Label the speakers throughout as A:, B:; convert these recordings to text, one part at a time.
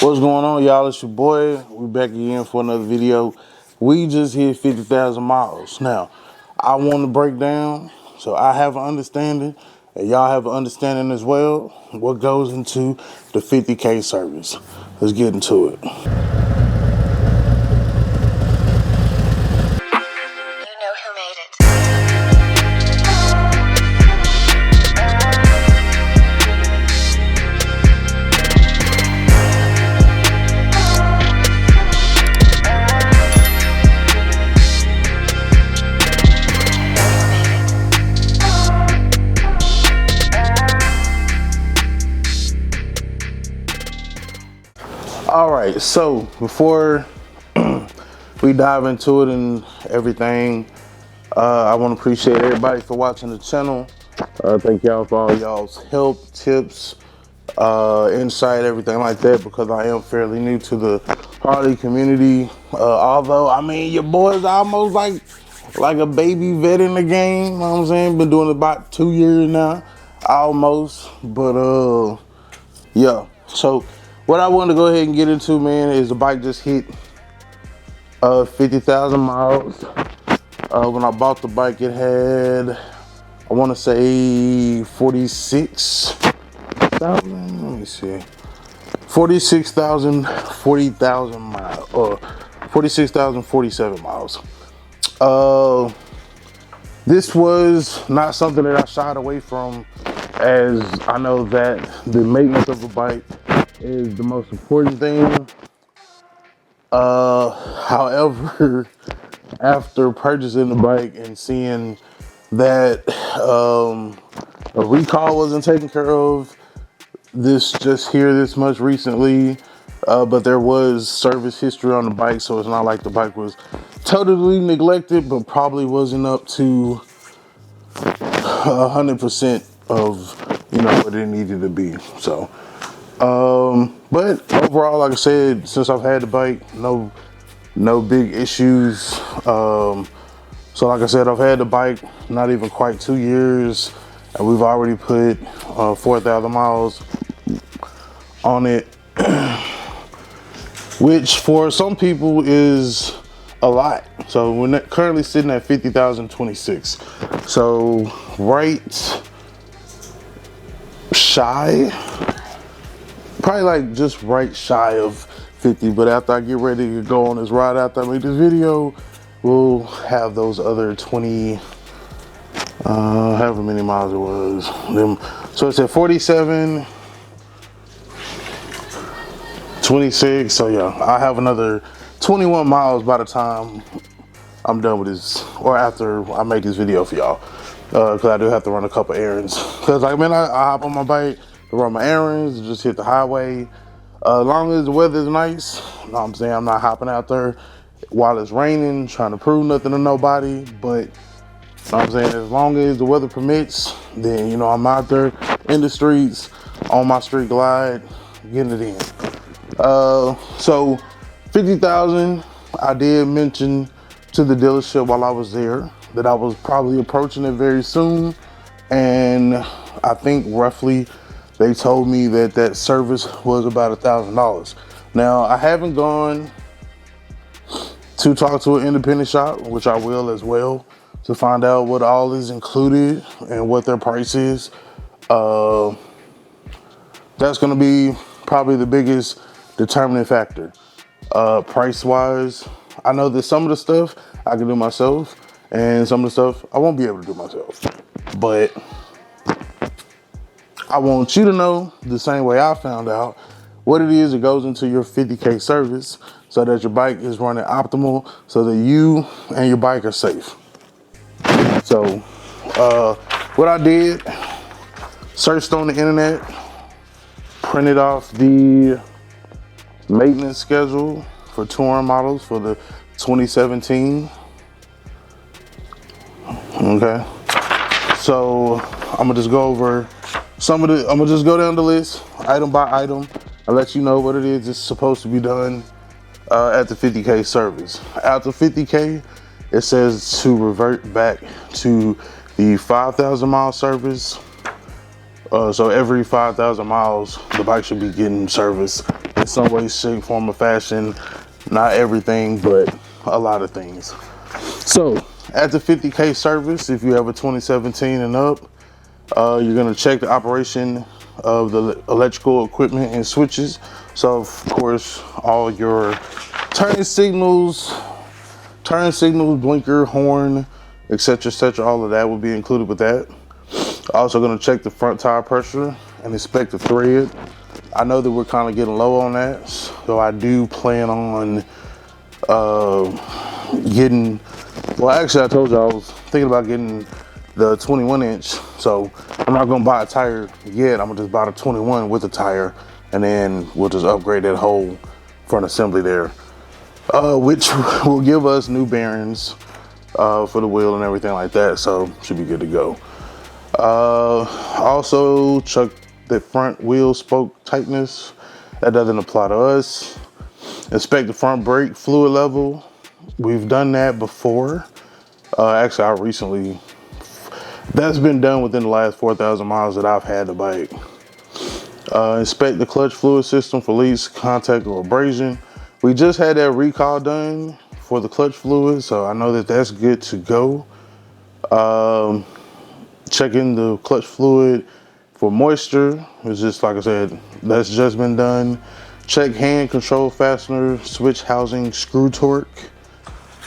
A: What's going on, y'all? It's your boy. We back again for another video. We just hit 50,000 miles. Now, I want to break down so I have an understanding and y'all have an understanding as well what goes into the 50K service. Let's get into it. All right, so before we dive into it and everything, I want to appreciate everybody for watching the channel. Thank y'all for all y'all's help, tips, insight, everything like that, because I am fairly new to the Harley community. Although, I mean, your boy's almost like a baby vet in the game, you know what I'm saying? Been doing it about 2 years now, almost, but yeah. So what I wanted to go ahead and get into, man, is the bike just hit 50,000 miles. When I bought the bike, it had, I want to say 46,000. Let me see, 46,000, 40,000 miles, or 46,000, 47 miles. This was not something that I shied away from, as I know that the maintenance of a bike is the most important thing. However, after purchasing the bike and seeing that a recall wasn't taken care of, this much recently, but there was service history on the bike, so it's not like the bike was totally neglected, but probably wasn't up to 100% of what it needed to be. So but overall, like I said, since I've had the bike, no big issues. So like I said, I've had the bike not even quite 2 years, and we've already put 4,000 miles on it, which for some people is a lot. So we're currently sitting at 50,026. So right shy, probably like just right shy of 50. But after I get ready to go on this ride, after I make this video, we'll have those other 20, however many miles it was. So it's at 47, 26. So yeah, I have another 21 miles by the time I'm done with this, or after I make this video for y'all, because I do have to run a couple errands. Because I hop on my bike to run my errands, just hit the highway. As long as the weather's nice, you know what I'm saying, I'm not hopping out there while it's raining, trying to prove nothing to nobody. But you know what I'm saying, as long as the weather permits, then I'm out there in the streets, on my street glide, getting it in. So 50,000, I did mention to the dealership while I was there that I was probably approaching it very soon, and I think roughly they told me that service was about $1,000. Now, I haven't gone to talk to an independent shop, which I will as well, to find out what all is included and what their price is. That's gonna be probably the biggest determining factor. Price wise, I know that some of the stuff I can do myself, and some of the stuff I won't be able to do myself. But I want you to know, the same way I found out, what it is that goes into your 50K service, so that your bike is running optimal, so that you and your bike are safe. So what I did, searched on the internet, printed off the maintenance schedule for touring models for the 2017. Okay, so I'm gonna just go over I'm gonna just go down the list item by item and let you know what it is that's supposed to be done at the 50K service. After 50K, it says to revert back to the 5,000 mile service. So every 5,000 miles, the bike should be getting service in some way, shape, form, or fashion. Not everything, but a lot of things. So at the 50K service, if you have a 2017 and up, you're gonna check the operation of the electrical equipment and switches. So of course, all your turn signals, blinker, horn, etc., all of that will be included with that. Also gonna check the front tire pressure and inspect the thread. I know that we're kind of getting low on that, so I do plan on getting, well actually I told you I was thinking about getting the 21 inch, so I'm not gonna buy a tire yet. I'm gonna just buy the 21 with the tire, and then we'll just upgrade that whole front assembly there, which will give us new bearings for the wheel and everything like that, so should be good to go. Also check the front wheel spoke tightness. That doesn't apply to us. Inspect the front brake fluid level. We've done that before. Actually, that's been done within the last 4,000 miles that I've had the bike. Inspect the clutch fluid system for leaks, contact, or abrasion. We just had that recall done for the clutch fluid, so I know that that's good to go. Checking the clutch fluid for moisture. It's just like I said, that's just been done. Check hand control fastener, switch housing, screw torque.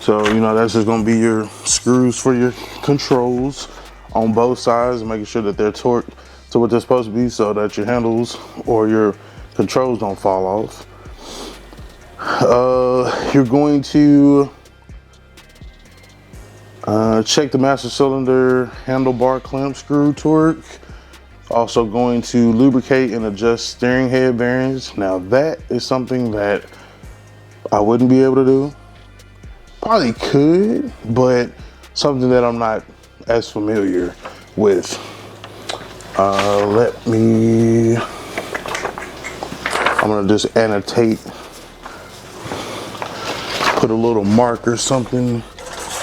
A: So, you know, that's just gonna be your screws for your controls on both sides, making sure that they're torqued to what they're supposed to be so that your handles or your controls don't fall off. You're going to check the master cylinder handlebar clamp screw torque. Also going to lubricate and adjust steering head bearings. Now that is something that I wouldn't be able to do. Probably could, but something that I'm not as familiar with. I'm gonna just annotate, put a little mark or something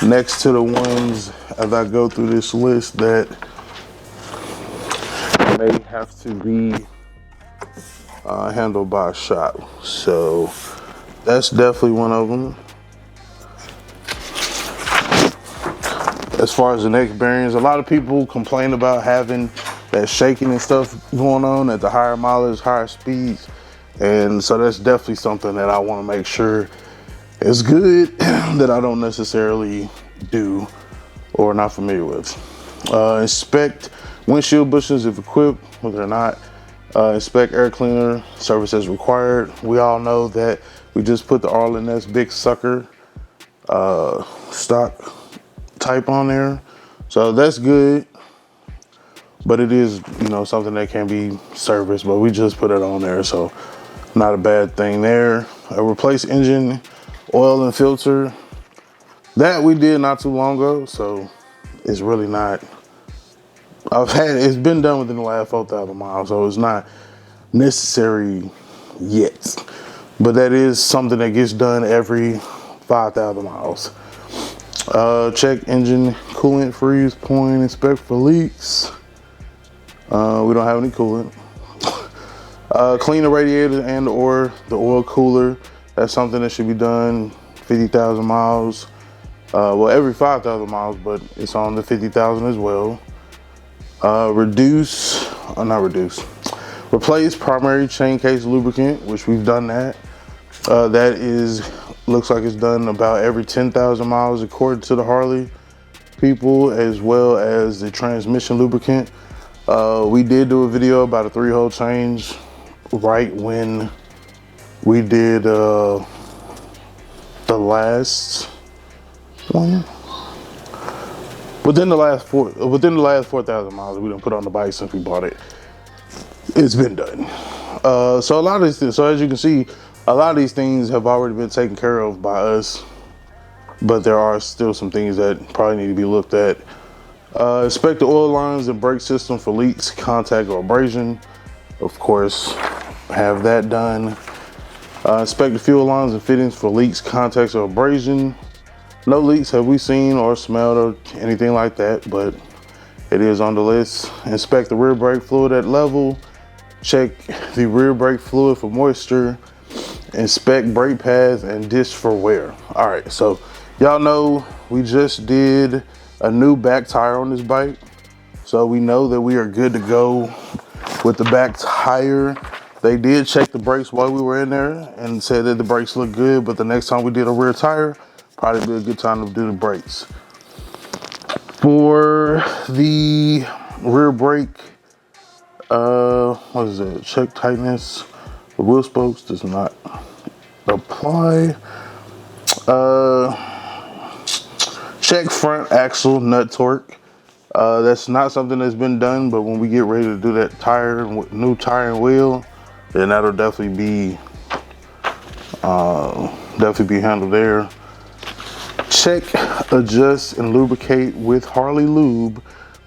A: next to the ones as I go through this list that may have to be handled by a shop. So that's definitely one of them. As far as the neck bearings, a lot of people complain about having that shaking and stuff going on at the higher mileage, higher speeds. And so that's definitely something that I want to make sure is good that I don't necessarily do or not familiar with. Inspect windshield bushes if equipped, whether they're not. Inspect air cleaner, service as required. We all know that we just put the Arlen S Big Sucker stock type on there, so that's good, but it is, you know, something that can be serviced, but we just put it on there, so not a bad thing there. Replace engine oil and filter, that we did not too long ago, so it's really not, it's been done within the last 4,000 miles, so it's not necessary yet, but that is something that gets done every 5,000 miles. Check engine coolant freeze point, inspect for leaks. We don't have any coolant. Clean the radiator and or the oil cooler. That's something that should be done 50,000 miles. Well, every 5,000 miles, but it's on the 50,000 as well. Replace primary chain case lubricant, which we've done that. Looks like it's done about every 10,000 miles according to the Harley people, as well as the transmission lubricant. We did do a video about a 3-hole change right when we did the last one. Within the last 4,000 miles we done put on the bike since we bought it. It's been done. So a lot of these things, so as you can see, a lot of these things have already been taken care of by us, but there are still some things that probably need to be looked at. Inspect the oil lines and brake system for leaks, contact, or abrasion. Of course, have that done. Inspect the fuel lines and fittings for leaks, contacts, or abrasion. No leaks have we seen or smelled or anything like that, but it is on the list. Inspect the rear brake fluid at level. check the rear brake fluid for moisture, inspect brake pads and disc for wear. All right, so y'all know we just did a new back tire on this bike. So we know that we are good to go with the back tire. They did check the brakes while we were in there and said that the brakes look good, but the next time we did a rear tire, probably be a good time to do the brakes. For the rear brake, what is it? Check tightness. The wheel spokes does not apply. Check front axle nut torque. That's not something that's been done, but when we get ready to do that new tire and wheel, then that'll definitely be handled there. Check, adjust, and lubricate with Harley Lube,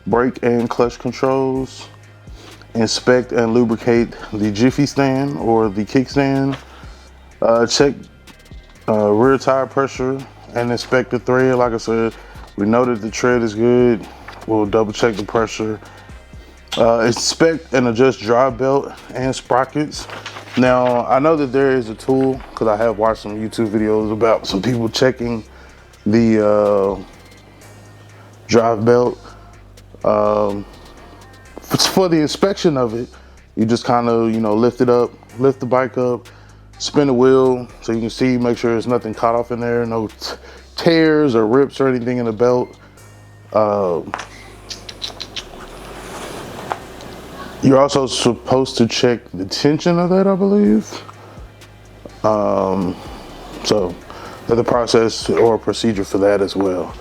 A: brake and clutch controls. Inspect and lubricate the jiffy stand or the kickstand. Check rear tire pressure and inspect the thread. Like I said, we know that the tread is good. We'll double check the pressure. Inspect and adjust drive belt and sprockets. Now, I know that there is a tool, because I have watched some YouTube videos about some people checking the drive belt. For the inspection of it, you just kind of, lift the bike up, spin the wheel so you can see, make sure there's nothing caught off in there, no tears or rips or anything in the belt. You're also supposed to check the tension of that, I believe. So there's a process or a procedure for that as well.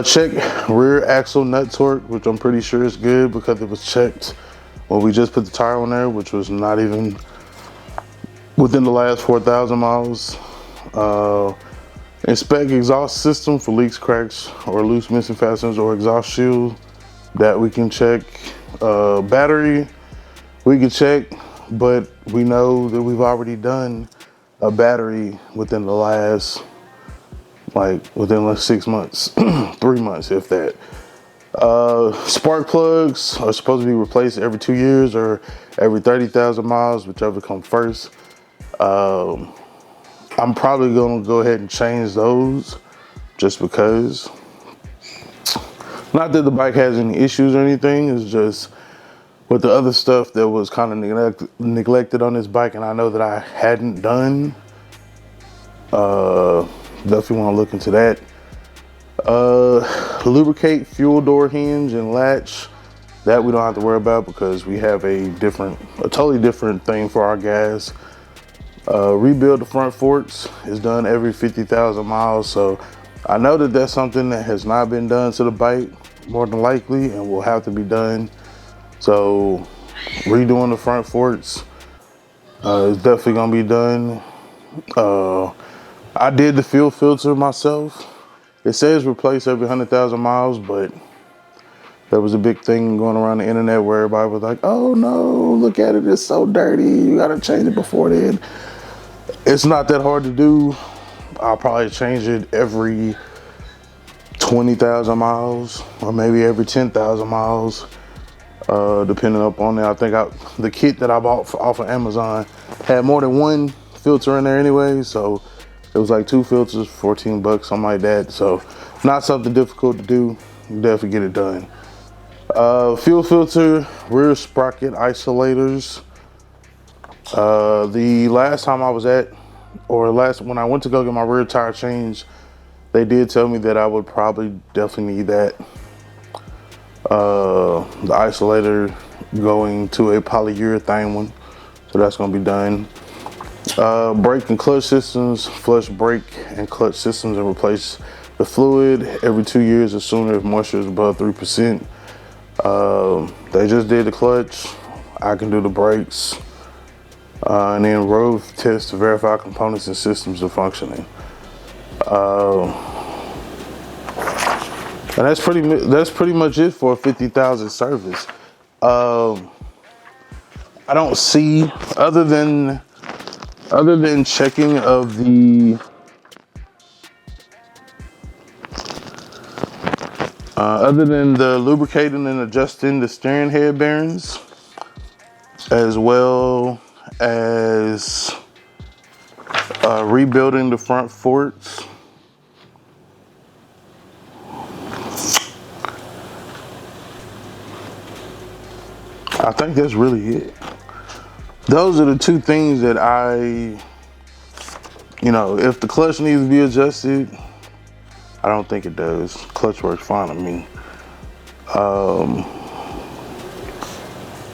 A: Check rear axle nut torque, which I'm pretty sure is good because it was checked when we just put the tire on there, which was not even within the last 4,000 miles. Inspect exhaust system for leaks, cracks, or loose missing fasteners or exhaust shield. That we can check. Battery, we can check, but we know that we've already done a battery within the last, within 6 months, 3 months, if that. Spark plugs are supposed to be replaced every 2 years or every 30,000 miles, whichever comes first. I'm probably gonna go ahead and change those just because. Not that the bike has any issues or anything, it's just with the other stuff that was kind of neglected on this bike and I know that I hadn't done. Definitely want to look into that. Lubricate fuel door hinge and latch. That we don't have to worry about because we have a totally different thing for our gas. Rebuild the front forks is done every 50,000 miles, so I know that that's something that has not been done to the bike, more than likely, and will have to be done. So redoing the front forks is definitely gonna be done. I did the fuel filter myself. It says replace every 100,000 miles, but there was a big thing going around the internet where everybody was like, oh no, look at it, it's so dirty, you gotta change it before then. It's not that hard to do. I'll probably change it every 20,000 miles or maybe every 10,000 miles, depending upon it. I think the kit that I bought off of Amazon had more than one filter in there anyway, so it was like 2 filters, 14 bucks, something like that. So not something difficult to do. You definitely get it done. Fuel filter, rear sprocket isolators. The last time I was when I went to go get my rear tire changed, they did tell me that I would probably definitely need that. The isolator going to a polyurethane one, so that's gonna be done. Brake and clutch systems, flush brake and clutch systems and replace the fluid every 2 years as soon as moisture is above 3%. They just did the clutch. I can do the brakes. And then road test to verify components and systems are functioning. And that's pretty much it for a 50,000 service. I don't see, other than checking of the other than the lubricating and adjusting the steering head bearings, as well as rebuilding the front forks. I think that's really it. Those are the two things that if the clutch needs to be adjusted, I don't think it does. Clutch works fine on me.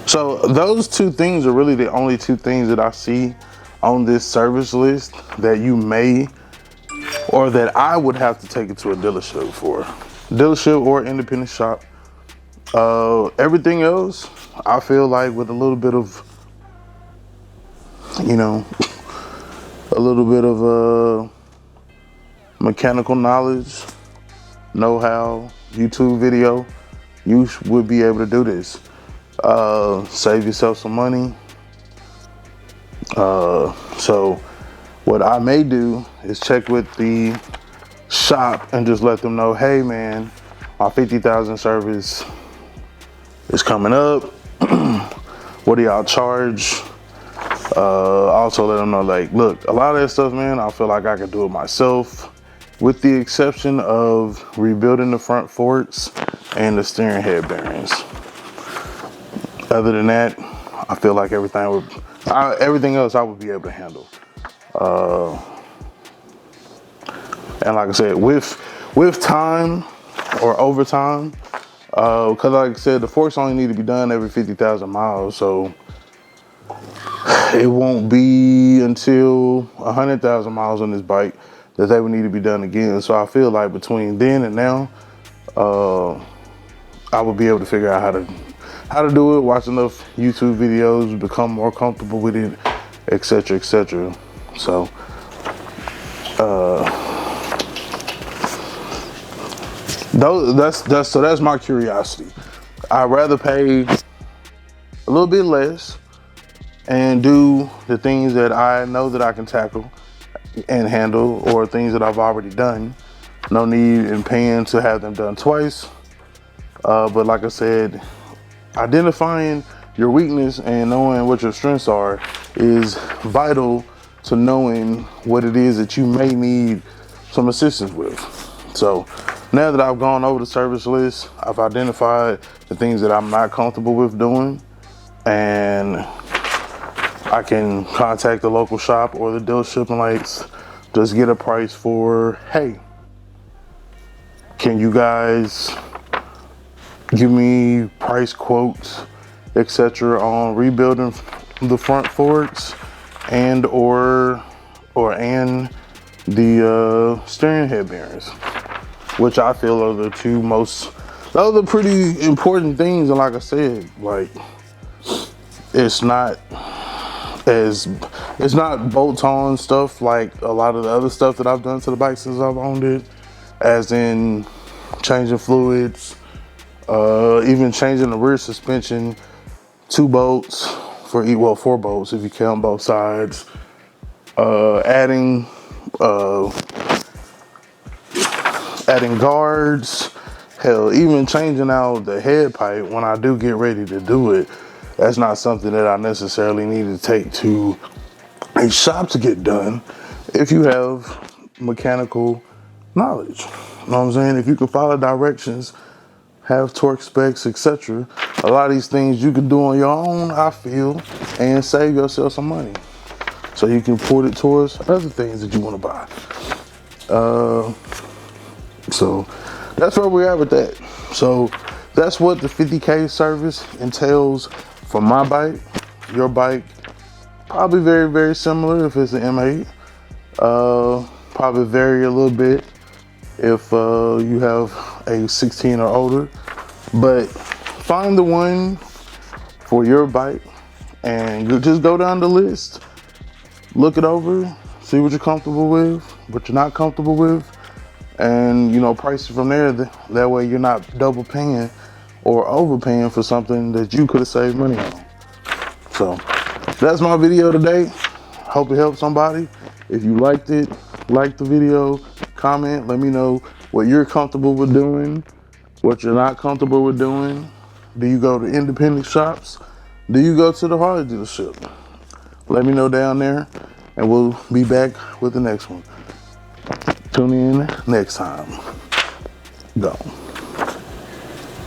A: So those two things are really the only two things that I see on this service list that you may, or that I would have to take it to a dealership for. Dealership or independent shop. Everything else, I feel like with a little bit of, mechanical knowledge, know-how, YouTube video, you would be able to do this. Save yourself some money. So what I may do is check with the shop and just let them know, hey man, my 50,000 service is coming up. What do y'all charge? Also let them know, like, look, a lot of that stuff, man, I feel like I could do it myself, with the exception of rebuilding the front forks and the steering head bearings. Other than that, I feel like everything else I would be able to handle. And like I said, with time or overtime, because like I said, the forks only need to be done every 50,000 miles, so it won't be until 100,000 miles on this bike that they would need to be done again. So I feel like between then and now, I would be able to figure out how to do it, watch enough YouTube videos, become more comfortable with it, etc., etc. So that's my curiosity. I'd rather pay a little bit less and do the things that I know that I can tackle and handle, or things that I've already done. No need in paying to have them done twice. But like I said, identifying your weakness and knowing what your strengths are is vital to knowing what it is that you may need some assistance with. So now that I've gone over the service list, I've identified the things that I'm not comfortable with doing, and I can contact the local shop or the dealership and like just get a price for, hey, can you guys give me price quotes, etc., on rebuilding the front forks and the steering head bearings, which I feel are the two most, those are pretty important things. And like I said, like, it's not bolt on stuff like a lot of the other stuff that I've done to the bike since I've owned it, as in changing fluids, even changing the rear suspension, 2 bolts for 4 bolts if you count both sides, adding guards, hell, even changing out the head pipe when I do get ready to do it. That's not something that I necessarily need to take to a shop to get done if you have mechanical knowledge. You know what I'm saying? If you can follow directions, have torque specs, etc., a lot of these things you can do on your own, I feel, and save yourself some money, so you can put it towards other things that you want to buy. So that's where we're at with that. So that's what the 50K service entails for my bike. Your bike, probably very, very similar if it's an M8. Probably vary a little bit if you have a 16 or older. But find the one for your bike and you just go down the list, look it over, see what you're comfortable with, what you're not comfortable with, and price it from there. That way you're not double paying or overpaying for something that you could have saved money on. So that's my video today. Hope it helped somebody. If you liked it, like the video, comment, let me know what you're comfortable with doing, what you're not comfortable with doing. Do you go to independent shops? Do you go to the Harley dealership? Let me know down there, and we'll be back with the next one. Tune in next time. Go.